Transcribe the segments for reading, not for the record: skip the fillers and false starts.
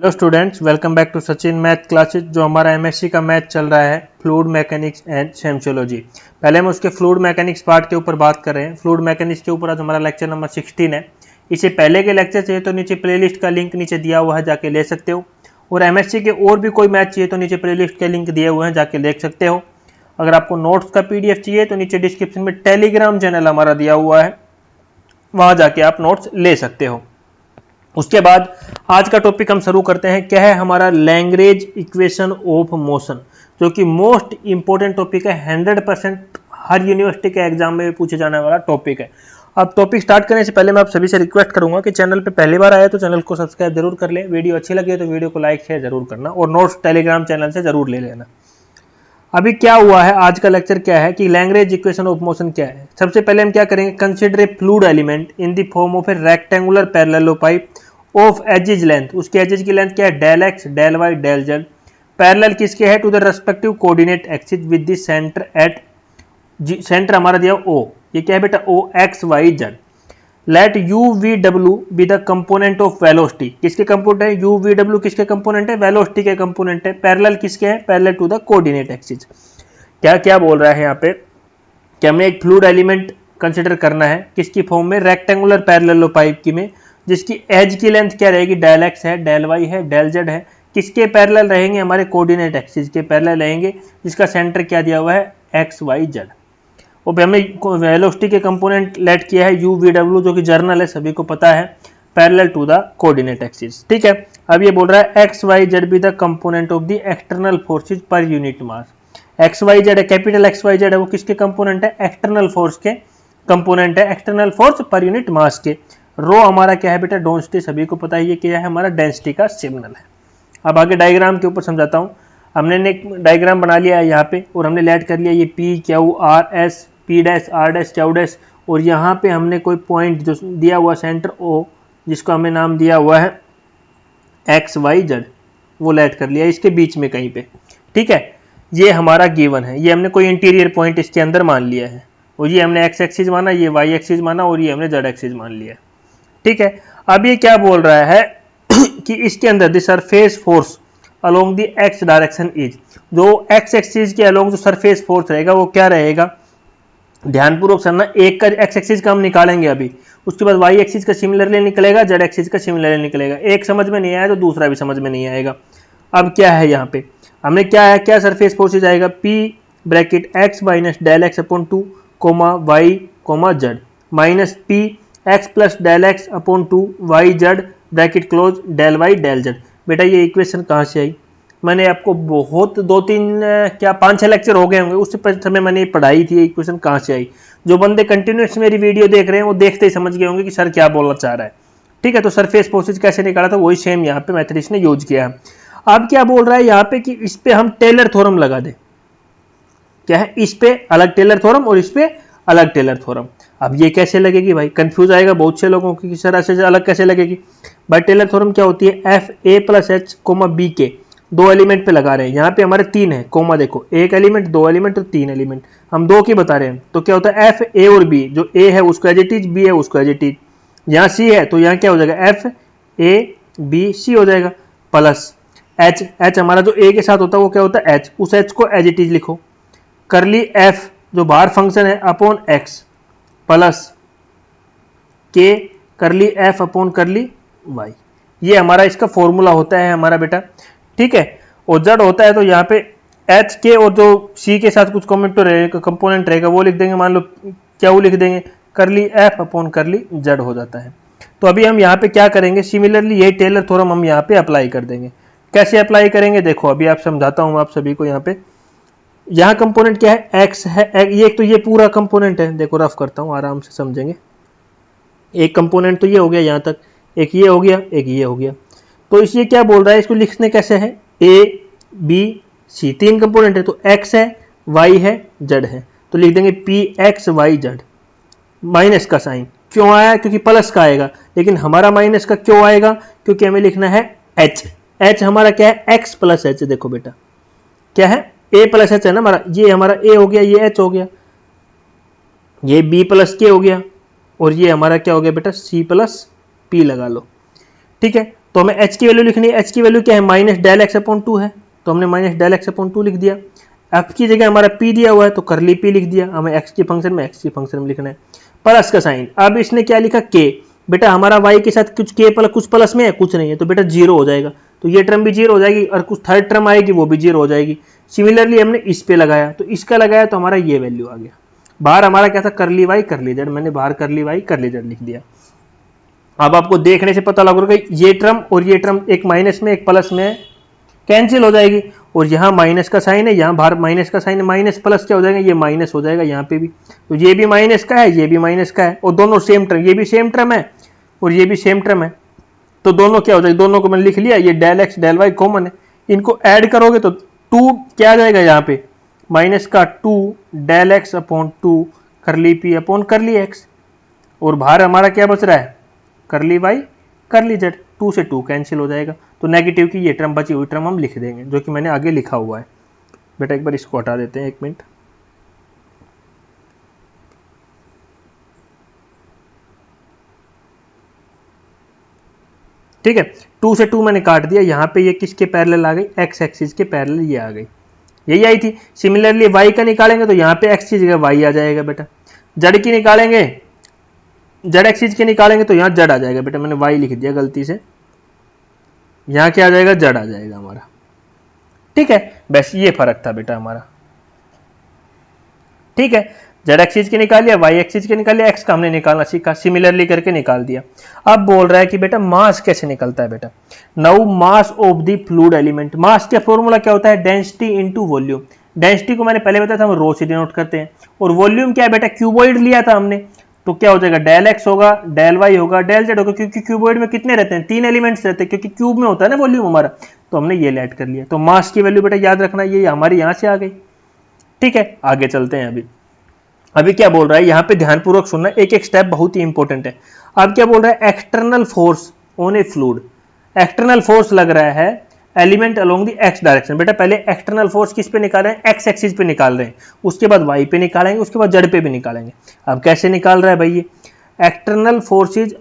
Hello students, welcome back to Sachin math classes. जो हमारा MSc का मैथ चल रहा है फ्लूइड मैकेनिक्स एंड सेंसोलॉजी। पहले हम उसके फ्लूइड मैकेनिक्स पार्ट के ऊपर बात कर रहे हैं। फ्लूइड मैकेनिक्स के ऊपर आज हमारा लेक्चर नंबर 16 है। इससे पहले के लेक्चर चाहिए तो नीचे प्लेलिस्ट का लिंक नीचे दिया हुआ है, जाके ले सकते हो। और एमएससी के और भी कोई मैथ चाहिए तो नीचे प्लेलिस्ट के लिंक दिए हुए हैं, जाके देख सकते हो। अगर आपको नोट्स का पीडीएफ चाहिए तो नीचे डिस्क्रिप्शन में टेलीग्राम चैनल हमारा दिया हुआ है, वहां जाके आप नोट्स ले सकते हो। उसके बाद आज का टॉपिक हम शुरू करते हैं। क्या है हमारा? लैग्रेंज इक्वेशन ऑफ मोशन, जो कि मोस्ट इंपोर्टेंट टॉपिक है। 100% हर यूनिवर्सिटी के एग्जाम में पूछे जाने वाला टॉपिक है। अब टॉपिक स्टार्ट करने से पहले मैं आप सभी से रिक्वेस्ट करूंगा कि चैनल पे पहली बार आए तो चैनल को सब्सक्राइब जरूर कर ले। वीडियो अच्छी लगे तो वीडियो को लाइक शेयर जरूर करना और नोट्स टेलीग्राम चैनल से जरूर ले लेना। अभी क्या हुआ है, आज का लेक्चर क्या है कि लैग्रेंज इक्वेशन ऑफ मोशन क्या है। सबसे पहले हम क्या करेंगे, consider a fluid element in the form of a rectangular parallelepiped of edges length. उसके एजेज की लेंथ क्या है? Del x, del Y, del z. Parallel किसके है? To the respective coordinate axis with the centre at centre हमारा दिया O. ये क्या है बेटा? O x Y z. Let u v डब्ल्यू be the component of velocity. किसके कंपोनेंट है? यू वी डब्ल्यू किसके कंपोनेंट है? वेलोसिटी के कंपोनेंट है। पैरेलल किसके है? Parallel to the coordinate axis. क्या क्या बोल रहा है यहाँ पे कि हमें एक फ्लूइड एलिमेंट कंसिडर करना है, किसकी फॉर्म में? रेक्टेंगुलर पैरेललोपाइप की में, जिसकी एज की लेंथ क्या रहेगी? डेल एक्स है, डेल वाई है, डेल जेड है। किसके पैरेलल रहेंगे? हमारे कोऑर्डिनेट एक्सिस के पैरेलल रहेंगे, जिसका सेंटर क्या दिया हुआ है? X Y Z. और हमें वेलोसिटी के कंपोनेंट लेट किया है यू वी डब्ल्यू, जो कि जर्नल है, सभी को पता है, parallel to the coordinate axis. ठीक है। अब ये बोल रहा है X Y Z be the component of the external forces per unit mass. X Y Z है, कैपिटल एक्स वाई जेड है, वो किसके कंपोनेंट है? एक्सटर्नल फोर्स के कंपोनेंट है, external force per unit mass के। रो हमारा क्या है बेटा? डेंसिटी, सभी को पता है ये क्या है, हमारा डेंसिटी का सिग्नल है। अब आगे डायग्राम के ऊपर समझाता हूँ। हमने एक डायग्राम बना लिया है यहाँ पे, और हमने लेट कर लिया ये P Q R S, P dash R dash Q dash, और यहाँ पे हमने कोई पॉइंट जो दिया हुआ सेंटर ओ, जिसको हमें नाम दिया हुआ है एक्स वाई जेड, वो लेट कर लिया इसके बीच में कहीं पे। ठीक है, ये हमारा गिवन है। ये हमने कोई इंटीरियर पॉइंट इसके अंदर मान लिया है, और ये हमने एक्स एक्सिस माना, ये वाई एक्सिस माना, और ये हमने जेड एक्सिस मान लिया। ठीक है। अब ये क्या बोल रहा है कि इसके अंदर the surface force along the x direction is, जो एक्स एक्सिस के अलोंग जो सरफेस फोर्स रहेगा वो क्या रहेगा? ध्यानपूर्वक समझना। एक का एक्स एक्सिस का हम निकालेंगे अभी, उसके बाद वाई एक्सिस का सिमिलरली निकलेगा, जेड एक्सिस का सिमिलरली निकलेगा। एक समझ में नहीं आया तो दूसरा भी समझ में नहीं आएगा। अब क्या है यहाँ पे, हमने क्या है, क्या सरफेस फोर्सेज आएगा? P bracket X minus del X upon 2 comma Y comma Z, minus P X plus del X upon 2 Y Z bracket close del Y del Z. बेटा ये इक्वेशन कहाँ से आई? मैंने आपको बहुत 5-6 लेक्चर हो गए होंगे, उस समय मैंने पढ़ाई थी। इक्वेशन कहाँ से आई? जो बंदे कंटिन्यूस मेरी वीडियो देख रहे हैं वो देखते ही समझ गए होंगे कि सर क्या बोलना चाह रहा है। ठीक है, तो सरफेस फोर्सेज कैसे निकाला था वही सेम यहाँ पे मेथड इसने यूज किया है। अब क्या बोल रहा है यहाँ पे कि इस पे हम टेलर थ्योरम लगा दे। क्या है? इस पे अलग टेलर थ्योरम और इस पे अलग टेलर थ्योरम। अब ये कैसे लगेगी भाई? कंफ्यूज आएगा बहुत से लोगों की, सर ऐसे अलग कैसे लगेगी भाई? टेलर थ्योरम क्या होती है? F A plus H comma B के, दो एलिमेंट पे लगा रहे हैं। यहाँ पे हमारे 3 है, कोमा देखो, एक एलिमेंट, 2 एलिमेंट और 3 एलिमेंट, हम 2 की बता रहे हैं। तो क्या होता है? एफ ए और बी, जो ए है उसको एज इट इज, बी है उसको एज इट इज। यहाँ सी है तो यहाँ क्या हो जाएगा? एफ ए बी सी हो जाएगा, प्लस एच, एच हमारा जो ए के साथ होता है वो क्या होता है? एच, उस एच को एज इट इज लिखो, करली एफ जो बाहर फंक्शन है अपॉन एक्स, प्लस के करली एफ अपॉन करली वाई। ये हमारा इसका फॉर्मूला होता है हमारा बेटा। ठीक है, और जेड होता है तो यहाँ पे एच के और जो सी के साथ कुछ कंपोनेंट रहेगा वो लिख देंगे, मान लो क्या वो लिख देंगे, करली एफ अपॉन करली जेड हो जाता है। तो अभी हम यहाँ पे क्या करेंगे? सिमिलरली यही टेलर थ्योरम हम यहाँ पे अप्लाई कर देंगे। कैसे अप्लाई करेंगे देखो, अभी आप समझाता हूँ आप सभी को। यहाँ पे यहाँ कंपोनेंट क्या है? एक्स है, ये तो ये पूरा कंपोनेंट है। देखो रफ करता हूँ, आराम से समझेंगे। एक कंपोनेंट तो ये हो गया यहाँ तक, एक ये हो गया, एक ये हो गया। तो इसलिए क्या बोल रहा है, इसको लिखने कैसे है? ए बी सी, 3 कंपोनेंट है, तो एक्स है, वाई है, जेड है, तो लिख देंगे P X Y Z. Minus का साइन क्यों आया? क्योंकि प्लस का आएगा, लेकिन हमारा माइनस का क्यों आएगा? क्योंकि हमें लिखना है एच। एच हमारा क्या है? X plus H. देखो बेटा क्या है? ए प्लस एच है ना हमारा, ये हमारा ए हो गया, ये एच हो गया, ये बी प्लस के हो गया, और ये हमारा क्या हो गया बेटा? सी प्लस पी लगा लो। ठीक है, तो हमें h की वैल्यू लिखनी है। h की वैल्यू क्या है, माइनस डेल एक्स अपॉन 2 है, तो हमने माइनस डेल एक्स अपॉन 2 लिख दिया। f की जगह हमारा p दिया हुआ है तो करली p लिख दिया। हमें x के फंक्शन में x के फंक्शन में लिखना है, प्लस का साइन। अब इसने क्या लिखा, k। बेटा हमारा y के साथ कुछ k प्लस कुछ प्लस में है, कुछ नहीं है, तो बेटा जीरो हो जाएगा, तो ये टर्म भी जीरो हो जाएगी और कुछ थर्ड टर्म आएगी वो भी जीरो हो जाएगी। सिमिलरली हमने इस पे लगाया, तो इसका लगाया तो हमारा ये वैल्यू आ गया। बाहर हमारा क्या था, करली y करली z, मैंने बाहर करली y करली z लिख दिया। अब आपको देखने से पता लग रहा है ये टर्म और ये टर्म एक माइनस में एक प्लस में कैंसिल हो जाएगी, और यहाँ माइनस का साइन है, यहाँ बाहर माइनस का साइन है, माइनस प्लस क्या हो जाएगा, ये माइनस हो जाएगा यहाँ पे भी, तो ये भी माइनस का है, ये भी माइनस का है, और दोनों सेम टर्म, ये भी सेम टर्म है और ये भी सेम टर्म है, तो दोनों क्या हो जाएगा, दोनों को मैंने लिख लिया, ये del x del Y common है, इनको ऐड करोगे तो 2 क्या आ जाएगा यहाँ पे, माइनस का 2 डेल एक्स अपॉन 2 करली पी अपॉन करली एक्स, और बाहर हमारा क्या बच रहा है, करली वाई करली जेड, 2 से 2 कैंसिल हो जाएगा, तो नेगेटिव की ये टर्म बची हुई टर्म हम लिख देंगे, जो कि मैंने आगे लिखा हुआ है। बेटा एक बार इसको हटा देते हैं, 1 मिनट। ठीक है, 2 से 2 मैंने काट दिया, यहाँ पे ये किसके पैरेलल आ गई, एक्स एक्सिस के पैरेलल ये आ गई, यही आई थी। सिमिलरली वाई का निकालेंगे तो यहाँ पे एक्स की जगह वाई आ जाएगा बेटा, जेड की निकालेंगे, जेड एक्सिस के निकालेंगे तो यहाँ जेड आ जाएगा बेटा, मैंने वाई लिख दिया गलती से, यहाँ क्या आ जाएगा, जेड आ जाएगा हमारा। ठीक है, बस ये फर्क था बेटा हमारा। ठीक है, जेड एक्सिस के निकाल लिया, वाई एक्सिस के निकाल लिया, एक्स का हमने निकालना सीखा, सिमिलरली करके निकाल दिया। अब बोल रहा है कि बेटा मास कैसे निकलता है बेटा, now mass of the fluid element, mass का फॉर्मूला क्या होता है, डेंसिटी इनटू वॉल्यूम। डेंसिटी को मैंने पहले बताया था, हम रो से डिनोट करते हैं, और वॉल्यूम क्या है बेटा, क्यूबॉइड लिया था हमने, तो क्या हो जाएगा, डेल एक्स होगा, डेल वाई होगा, डेल जेड होगा, क्योंकि क्यूबॉइड में कितने रहते हैं, 3 एलिमेंट्स रहते हैं, क्योंकि क्यूब में होता है ना वॉल्यूम हमारा, तो हमने ये ऐड कर लिया। तो मास की वैल्यू बेटा याद रखना, ये हमारी यहां से आ गई। ठीक है, आगे चलते हैं। अभी क्या बोल रहा है, यहां पे ध्यानपूर्वक सुनना, एक एक स्टेप बहुत ही इंपॉर्टेंट है। अब क्या बोल रहा है, external force on A fluid, external force लग रहा है element along the x direction. बेटा पहले एक्सटर्नल फोर्स किस पे निकाल रहे हैं, एक्स एक्सिस पे निकाल रहे हैं, उसके बाद वाई पे निकालेंगे, उसके बाद जेड पे भी निकालेंगे। अब कैसे निकाल रहा है भाई, ये external forces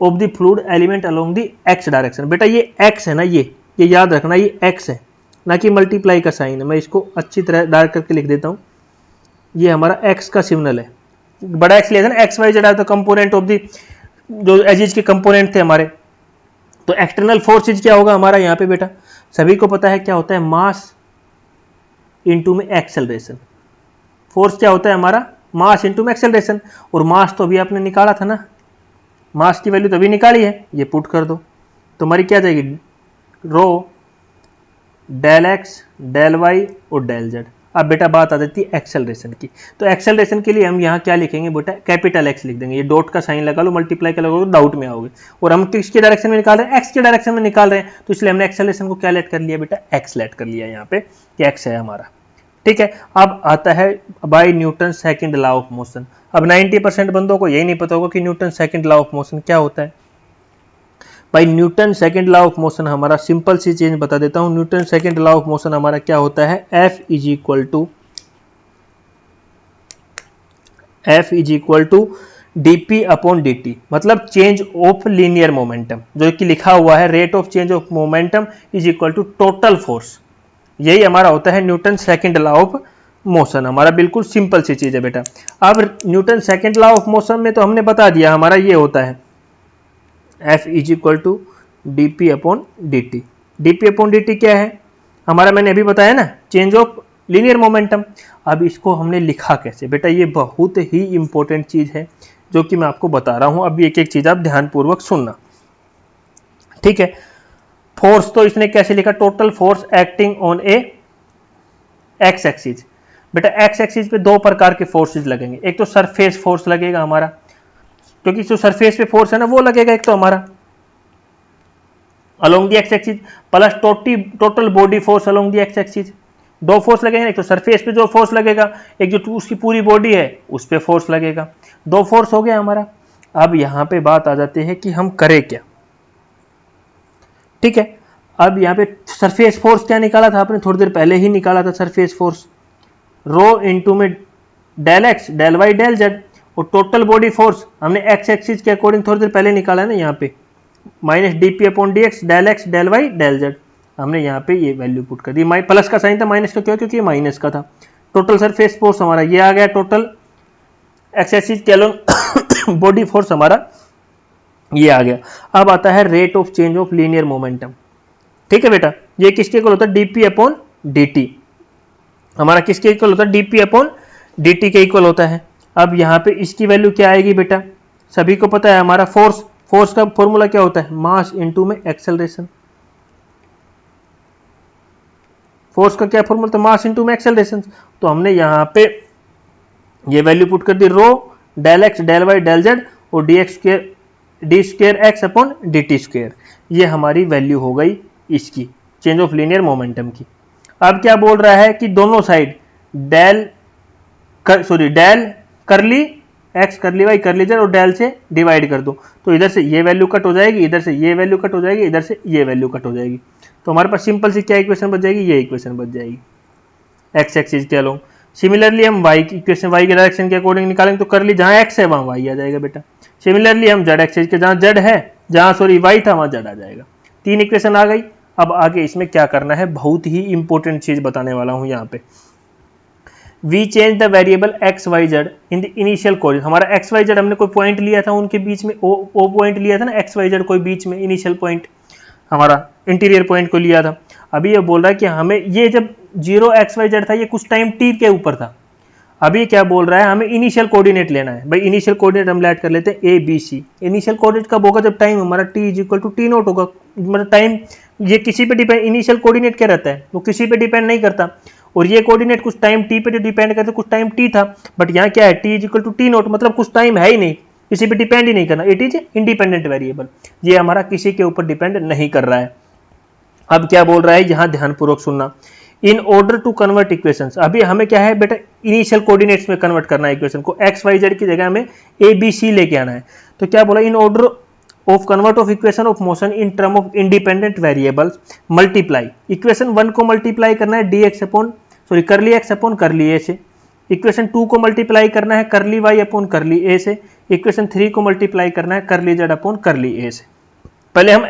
of the fluid element along the x direction. बेटा ये एक्स है ना, ये याद रखना, ये एक्स है ना कि मल्टीप्लाई का साइन है। मैं इसको अच्छी तरह डार्क करके लिख देता हूं, ये हमारा एक्स का सिग्नल है, बड़ा एक्स लिया था ना, एक्स वाई जेड, तो कंपोनेंट ऑफ द जो एजिज के कंपोनेंट थे हमारे, तो एक्सटर्नल फोर्सेज क्या होगा हमारा यहाँ पे बेटा, सभी को पता है क्या होता है, मास इनटू में एक्सेलरेशन। फोर्स क्या होता है हमारा, मास इनटू में एक्सेलरेशन, और मास तो अभी आपने निकाला था ना, मास की वैल्यू तो अभी निकाली है, ये पुट कर दो, तो हमारी क्या जाएगी, रो डेल एक्स डेल वाई और डेल जेड। अब बेटा बात आ जाती है एक्सेलरेशन की, तो एक्सेलरेशन के लिए हम यहाँ क्या लिखेंगे बेटा, कैपिटल एक्स लिख देंगे, ये डॉट का साइन लगा लो, मल्टीप्लाई का लगाओ, डाउट में आओगे। और हम किसके डायरेक्शन में निकाल रहे हैं, एक्स के डायरेक्शन में निकाल रहे हैं, तो इसलिए हमने एक्सेलरेशन को क्या लेट कर लिया बेटा, एक्स लेट कर लिया यहाँ पे, कि एक्स है हमारा। ठीक है, अब आता है by Newton second law of motion. अब 90% बंदों को यही नहीं पता होगा कि Newton second law of motion क्या होता है। भाई Newton second law of motion हमारा सिंपल सी चेंज बता देता हूं, Newton second law of motion हमारा क्या होता है, F is equal to dp upon dt, मतलब चेंज ऑफ लीनियर मोमेंटम, जो कि लिखा हुआ है rate of change of momentum is equal to total force. यही हमारा होता है Newton second law of motion, हमारा बिल्कुल सिंपल सी चीज है बेटा। अब Newton second law of motion में तो हमने बता दिया हमारा ये होता है F is equal to dp upon dt। dp upon dt क्या है हमारा, मैंने अभी बताया ना, चेंज ऑफ लीनियर मोमेंटम। अब इसको हमने लिखा कैसे बेटा, ये बहुत ही इंपॉर्टेंट चीज है जो कि मैं आपको बता रहा हूं। अब एक एक चीज आप ध्यानपूर्वक सुनना, ठीक है। फोर्स तो इसने कैसे लिखा, total force acting on A x axis. बेटा एक्स एक्सिस पे 2 प्रकार के फोर्सेज लगेंगे, एक तो सरफेस फोर्स लगेगा हमारा, क्योंकि जो सरफेस पे फोर्स है ना वो लगेगा, एक तो हमारा along the x axis, plus total body force along the x axis. 2 force लगेंगे, एक तो सरफेस पे जो फोर्स लगेगा, एक जो उसकी पूरी बॉडी है उस पे फोर्स लगेगा। 2 फोर्स हो गया हमारा। अब यहां पे बात आ जाती है कि हम करें क्या, ठीक है। अब यहाँ पे सरफेस फोर्स क्या निकाला था आपने, थोड़ी देर पहले ही निकाला था सरफेस फोर्स, रो इनटू में del x del Y del Z, और टोटल बॉडी फोर्स हमने एक्स एक्सिस के अकॉर्डिंग थोड़ी देर पहले निकाला है ना यहाँ पे, minus D P upon D X del x del Y del Z. हमने यहाँ पे ये वैल्यू पुट कर दी, प्लस का साइन था, माइनस का क्यों, क्योंकि ये माइनस का था। टोटल सरफेस फोर्स हमारा ये आ गया, टोटल एक्सेसिव कैलोन बॉडी फोर्स हमारा ये आ गया। अब आता है rate of change of linear momentum. ठीक है बेटा, ये किसके इक्वल होता है, डीपी अपॉन dt। हमारा किसके इक्वल होता है, डीपी अपॉन dt के इक्वल होता है। अब यहाँ पे इसकी वैल्यू क्या आएगी बेटा, सभी को पता है हमारा फोर्स का फॉर्मूला क्या होता है, मास इनटू में एक्सेलरेशन। फोर्स का क्या फॉर्मूला था, मास इनटू में एक्सेलरेशन। तो हमने यहाँ पे ये वैल्यू पुट कर दी, rho del x del Y del Z और d square x upon d t square. ये हमारी वैल्यू हो गई इसकी चेंज ऑफ लीनियर मोमेंटम की। अब क्या बोल रहा है कि दोनों साइड डेल करली एक्स करली वाई करली जेड और डेल से डिवाइड कर दो, तो इधर से ये वैल्यू कट हो जाएगी, इधर से ये वैल्यू कट हो जाएगी, इधर से ये वैल्यू कट हो जाएगी। तो हमारे पास सिंपल सी क्या इक्वेशन बच जाएगी, ये इक्वेशन बच जाएगी एक्स एक्सिस के अलोंग। सिमिलरली हम वाई की इक्वेशन वाई के डायरेक्शन के अकॉर्डिंग निकालेंगे, तो करली जहां एक्स है वहां वाई आ जाएगा बेटा। सिमिलरली हम जेड एक्सिस के जहां जेड है, जहां वाई था वहां जेड आ जाएगा। 3 इक्वेशन आ गई। अब आगे इसमें क्या करना है, बहुत ही इंपॉर्टेंट चीज बताने वाला हूं यहाँ पे। We change the variable X Y Z in the initial coordinate. हमारा एक्स वाई जेड हमने कोई पॉइंट लिया था उनके बीच में, ओ पॉइंट लिया था ना, एक्स वाई जेड कोई बीच में इनिशियल पॉइंट हमारा इंटीरियर पॉइंट को लिया था। अभी ये बोल रहा है कि हमें ये जब 0 एक्स वाई जेड था, ये कुछ टाइम टी के ऊपर था। अभी क्या बोल रहा है, हमें इनिशियल कोऑर्डिनेट लेना है। भाई इनिशियल कोऑर्डिनेट हम ऐड कर लेते हैं A B C. Initial coordinate कब होगा, जब टाइम हमारा t is equal to T naught होगा। मतलब टाइम ये किसी पे डिपेंड, इनिशियल कोऑर्डिनेट क्या रहता है, वो किसी पे डिपेंड नहीं करता। और ये कोऑर्डिनेट कुछ टाइम t पे जो डिपेंड करता है, कुछ टाइम t था। बट यहाँ क्या है, t is equal to T naught, मतलब कुछ टाइम है ही नहीं, किसी पे डिपेंड ही नहीं करना। इट इज इंडिपेंडेंट वेरिएबल, ये हमारा किसी के ऊपर डिपेंड नहीं कर रहा है। अब क्या बोल रहा है, यहां ध्यानपूर्वक सुनना। In order to convert equations, अभी हमें क्या है बेटा, इनिशियल कोऑर्डिनेट्स में कन्वर्ट करना है इक्वेशन को। एक्स वाई जेड की जगह हमें ए बी सी लेके आना है। तो क्या बोला, in order of convert of equation of motion in term of independent variables multiply. Equation 1 को मल्टीप्लाई करना है डी एक्स अपॉन करली एक्स अपॉन करली ए से। इक्वेशन 2 को मल्टीप्लाई करना है करली वाई अपॉन करली ए से। इक्वेशन 3 को मल्टीप्लाई करना है करली जेड अपॉन करली ए से। पहले हम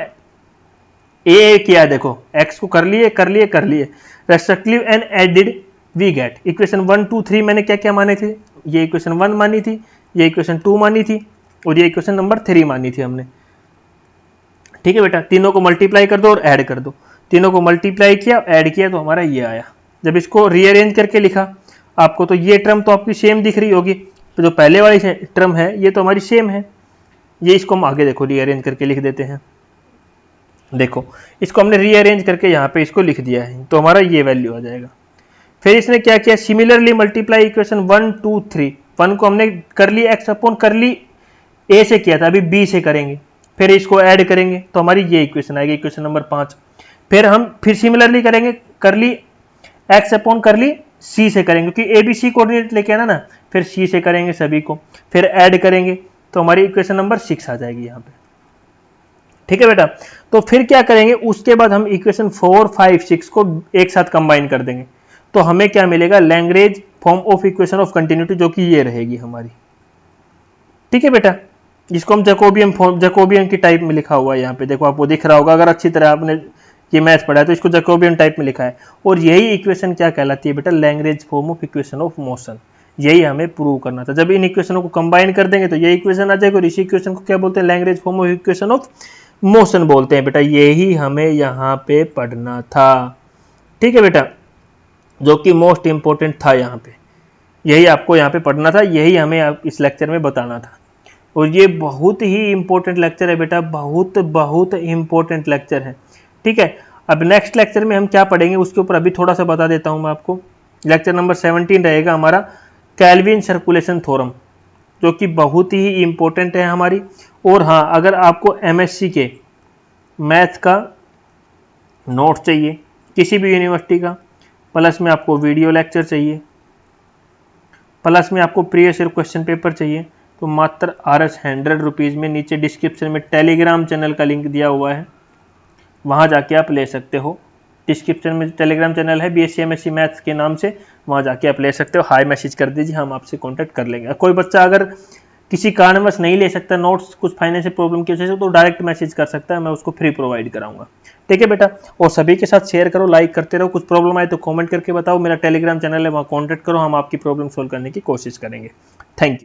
ए किया, देखो एक्स को कर लिए respectively and added we get equation 1 2 3 मैंने क्या क्या माने थे, ये इक्वेशन 1 मानी थी, ये इक्वेशन 2 मानी थी और ये इक्वेशन नंबर 3 मानी थी हमने। ठीक है बेटा, तीनों को मल्टीप्लाई कर दो और ऐड कर दो। तीनों को मल्टीप्लाई किया, ऐड किया, तो हमारा ये आया। जब इसको रीअरेंज करके लिखा आपको, तो ये टर्म तो आपकी सेम दिख रही होगी, तो जो पहले वाली टर्म है ये तो हमारी सेम है। ये इसको हम आगे देखो रीअरेंज करके लिख देते हैं। देखो इसको हमने रीअरेंज करके यहाँ पे इसको लिख दिया है, तो हमारा ये वैल्यू आ जाएगा। फिर इसने क्या किया, सिमिलरली मल्टीप्लाई इक्वेशन 1 2 3। 1 को हमने करली एक्स अपॉन करली ए से किया था, अभी बी से करेंगे। फिर इसको ऐड करेंगे तो हमारी ये इक्वेशन आएगी, इक्वेशन नंबर 5। फिर हम सिमिलरली करेंगे करली एक्स अपॉन करली सी से करेंगे, क्योंकि ए बी सी कोऑर्डिनेट लेके आना ना। फिर सी से करेंगे सभी को, फिर ऐड करेंगे, तो हमारी इक्वेशन नंबर 6 आ जाएगी यहाँ पे। ठीक है बेटा, तो फिर क्या करेंगे, उसके बाद हम इक्वेशन 4 5 6 को एक साथ कंबाइन कर देंगे, तो हमें क्या मिलेगा, Lagrange form of equation of continuity, जो कि ये रहेगी हमारी। ठीक है बेटा, जिसको हम जैकोबियन की टाइप में लिखा हुआ है यहाँ पे, देखो आपको दिख रहा होगा, अगर अच्छी तरह आपने ये मैथ पढ़ा है तो इसको जैकोबियन टाइप में लिखा है। और यही इक्वेशन क्या कहलाती है बेटा, Lagrange form of equation of motion. यही हमें प्रूव करना था। जब इन इक्वेशनों को कंबाइन कर देंगे तो ये इक्वेशन आ जाएगी, और इसी इक्वेशन को क्या बोलते हैं, Lagrange form of equation of motion बोलते हैं बेटा। यही हमें यहाँ पे पढ़ना था। ठीक है बेटा, जो कि मोस्ट इंपोर्टेंट था यहाँ पे, यही आपको यहाँ पे पढ़ना था, यही हमें इस लेक्चर में बताना था। और ये बहुत ही इंपॉर्टेंट लेक्चर है बेटा, बहुत इंपॉर्टेंट लेक्चर है। ठीक है, अब नेक्स्ट लेक्चर में हम क्या पढ़ेंगे उसके ऊपर अभी थोड़ा सा बता देता हूं मैं आपको। लेक्चर नंबर 17 रहेगा हमारा केल्विन सर्कुलेशन थ्योरम, जो कि बहुत ही इंपॉर्टेंट है हमारी। और हाँ, अगर आपको एमएससी के मैथ का नोट चाहिए किसी भी यूनिवर्सिटी का, प्लस में आपको वीडियो लेक्चर चाहिए, प्लस में आपको प्रीवियस ईयर क्वेश्चन पेपर चाहिए, तो मात्र RS 100 रुपीज़ में नीचे डिस्क्रिप्शन में टेलीग्राम चैनल का लिंक दिया हुआ है, वहाँ जाके आप ले सकते हो। डिस्क्रिप्शन में टेलीग्राम चैनल है BSc MSc मैथ्स के नाम से, वहाँ जाके आप ले सकते हो। हाई मैसेज कर दीजिए, हम आपसे कांटेक्ट कर लेंगे। कोई बच्चा अगर किसी कारणवश नहीं ले सकता नोट्स, कुछ फाइनेंशियल प्रॉब्लम की वजह से, तो डायरेक्ट मैसेज कर सकता है, मैं उसको फ्री प्रोवाइड कराऊंगा। ठीक है बेटा, और सभी के साथ शेयर करो, लाइक करते रहो। कुछ प्रॉब्लम आए तो कमेंट करके बताओ। मेरा टेलीग्राम चैनल है, वहाँ कॉन्टैक्ट करो, हम आपकी प्रॉब्लम सोल्व करने की कोशिश करेंगे। Thank you.